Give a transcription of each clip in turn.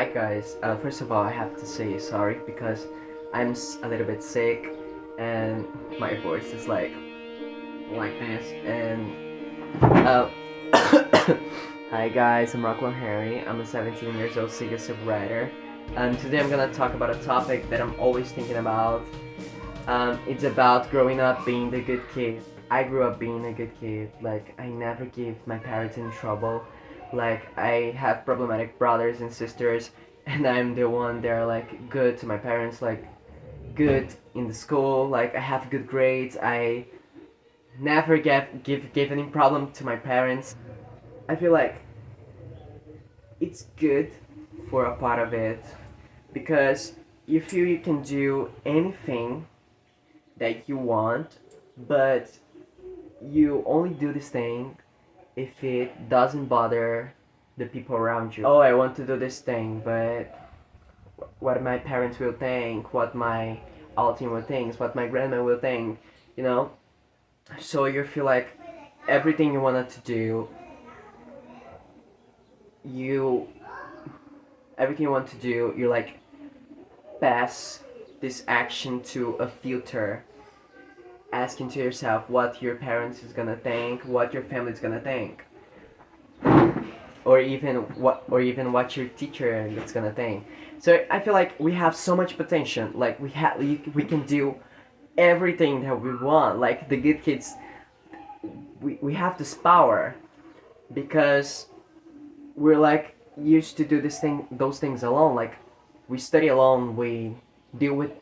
Hi guys, first of all I have to say sorry because I'm a little bit sick and my voice is like this and uh, hi guys, I'm Rockwell Henry. I'm a 17 years old 𝒂𝒐𝒅 and today I'm gonna talk about a topic that I'm always thinking about. It's about growing up being the good kid. I grew up being a good kid. Like, I never gave my parents in trouble. Like, I have problematic brothers and sisters, and I'm the one that are like good to my parents, like good in the school. Like, I have good grades. I never gave any problem to my parents. I feel like it's good for a part of it because you feel you can do anything that you want, but you only do this thing if it doesn't bother the people around you. Oh, I want to do this thing, but what my parents will think, what my auntie will think, what my grandma will think, you know? So you feel like everything you wanted to do, everything you want to do, you like pass this action to a filter, asking to yourself what your parents is gonna think, what your family is gonna think, or even what your teacher is gonna think. So I feel like we have so much potential. Like we can do everything that we want. Like the good kids, we have this power because we're like used to do those things alone. Like we study alone, we deal with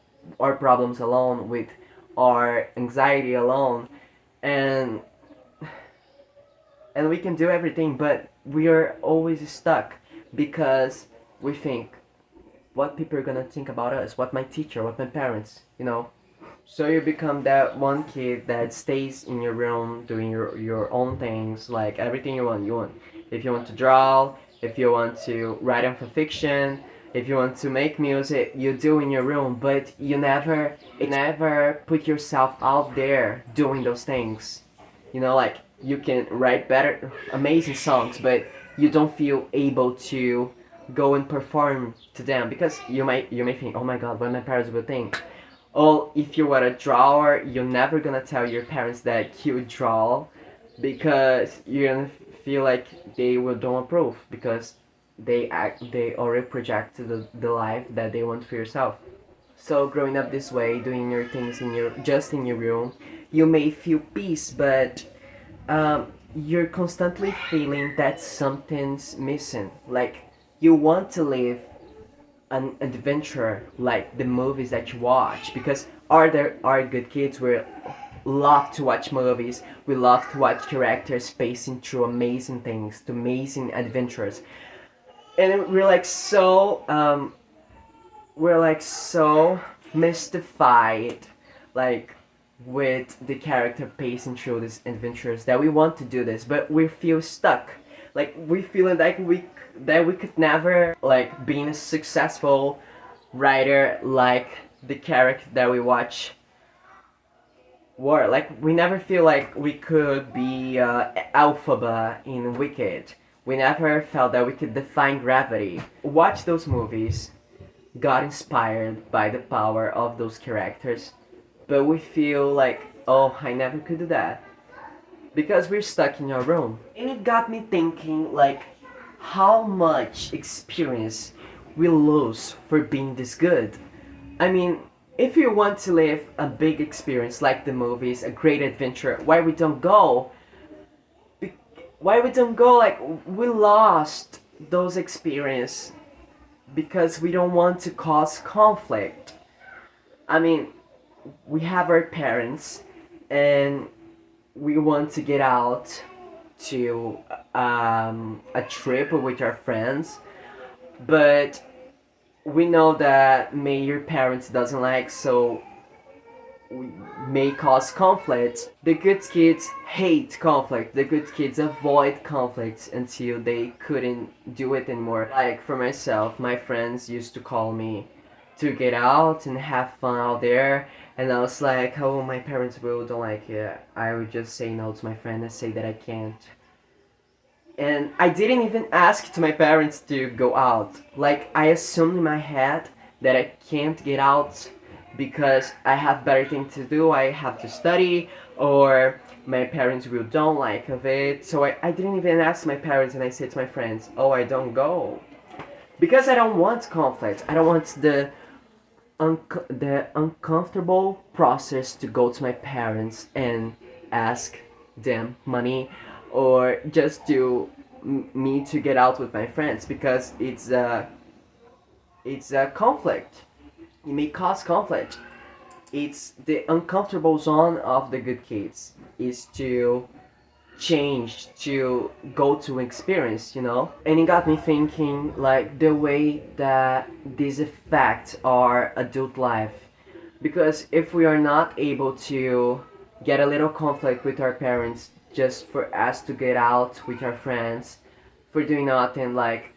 our problems alone, with our anxiety alone, and we can do everything, but we are always stuck because we think what people are gonna think about us, what my teacher, what my parents, you know. So you become that one kid that stays in your room doing your own things, like everything you want. If you want to draw, if you want to write on for fiction, if you want to make music, you do in your room, but you never put yourself out there doing those things. You know, like you can write better, amazing songs, but you don't feel able to go and perform to them because you may think, oh my god, what my parents will think. Or if you are a drawer, you're never gonna tell your parents that you draw because you're gonna feel like they don't approve because they already project the life that they want for yourself. So growing up this way, doing your things in your room, you may feel peace, but you're constantly feeling that something's missing. Like you want to live an adventure like the movies that you watch, because are good kids, we love to watch movies, we love to watch characters passing through amazing things, to amazing adventures, and we're like so mystified, like with the character pacing through these adventures, that we want to do this, but we feel stuck. Like we feeling like we could never like being a successful writer like the character that we watch were. Like we never feel like we could be 𝒂𝒏 in Wicked. We never felt that we could define gravity. Watch those movies, got inspired by the power of those characters, but we feel like, oh, I never could do that because we're stuck in our room. And it got me thinking, like, how much experience we lose for being this good. I mean, if you want to live a big experience like the movies, a great adventure, why we don't go? Like, we lost those experiences because we don't want to cause conflict. I mean, we have our parents and we want to get out to a trip with our friends, but we know that maybe your parents doesn't like, so we may cause conflict. The good kids hate conflict. The good kids avoid conflict until they couldn't do it anymore. Like for myself, my friends used to call me to get out and have fun out there, and I was like, oh, my parents don't like it. I would just say no to my friend and say that I can't. And I didn't even ask to my parents to go out. Like, I assumed in my head that I can't get out because I have better things to do. I have to study, or my parents will don't like of it. So I didn't even ask my parents, and I said to my friends, oh, I don't go. Because I don't want conflict. I don't want the uncomfortable process to go to my parents and ask them money, or just to me to get out with my friends, because it's a conflict. It may cause conflict. It's the uncomfortable zone of the good kids is to change, to go to experience, you know. And it got me thinking, like, the way that these affect our adult life. Because if we are not able to get a little conflict with our parents just for us to get out with our friends, for doing nothing, like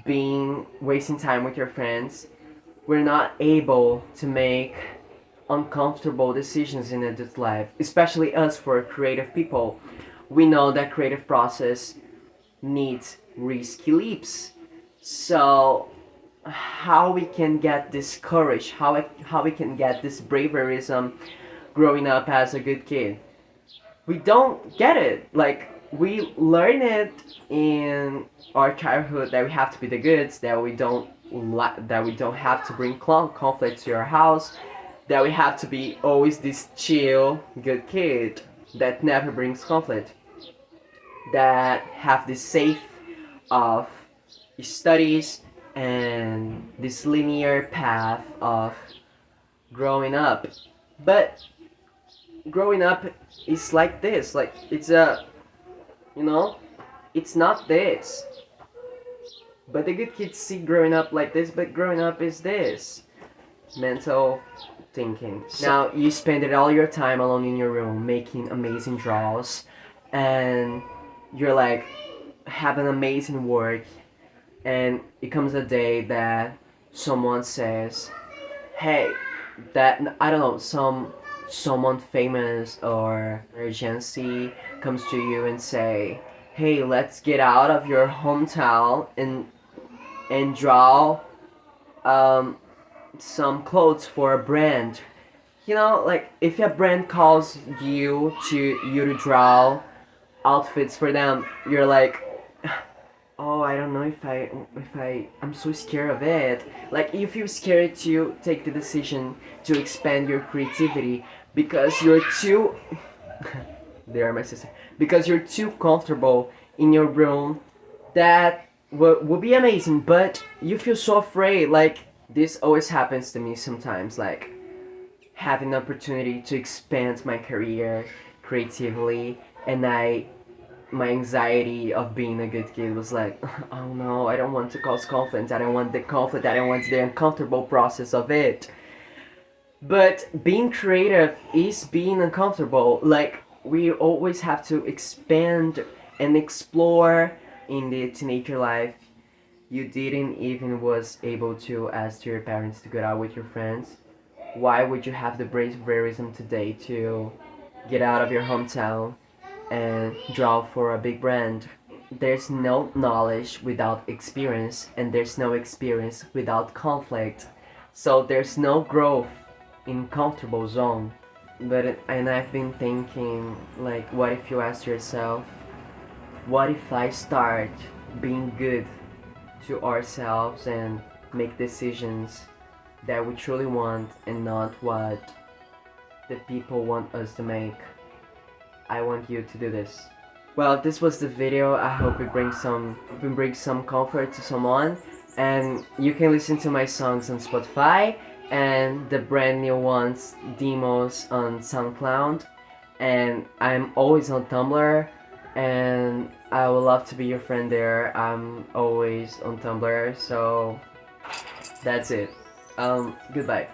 being wasting time with your friends, we're not able to make uncomfortable decisions in adult life, especially us for creative people. We know that creative process needs risky leaps. So how we can get this courage, how we can get this braverism growing up as a good kid? We don't get it. Like, we learn it in our childhood that we have to be the goods, that we don't have to bring conflict to our house, that we have to be always this chill good kid that never brings conflict, that have this safe of studies and this linear path of growing up. But growing up is like this, like it's a, you know, it's not this. But the good kids see growing up like this, but growing up is this. Mental thinking. Now you spend it all your time alone in your room making amazing draws, and you're like having amazing work, and it comes a day that someone says, hey, that, I don't know, someone famous or emergency comes to you and say, hey, let's get out of your hometown and draw some clothes for a brand. You know, like if a brand calls you to draw outfits for them, you're like, oh, I don't know if I'm so scared of it. Like, you feel scared to take the decision to expand your creativity because you're too they are my sister, because you're too comfortable in your room. That would be amazing, but you feel so afraid. Like, this always happens to me sometimes, like having the opportunity to expand my career creatively, and my anxiety of being a good kid was like, oh no, I don't want to cause conflict, I don't want the conflict, I don't want the uncomfortable process of it. But being creative is being uncomfortable. Like, we always have to expand and explore. In the teenager life, you didn't even was able to ask your parents to get out with your friends. Why would you have the braverism today to get out of your hometown and draw for a big brand? There's no knowledge without experience, and there's no experience without conflict. So there's no growth in comfortable zone. And I've been thinking, like, what if you ask yourself, what if I start being good to ourselves and make decisions that we truly want and not what the people want us to make? I want you to do this. Well, this was the video. I hope it brings some comfort to someone, and you can listen to my songs on Spotify and the brand new ones, demos, on SoundCloud, and I'm always on Tumblr, and I would love to be your friend there. I'm always on Tumblr, so that's it. Goodbye.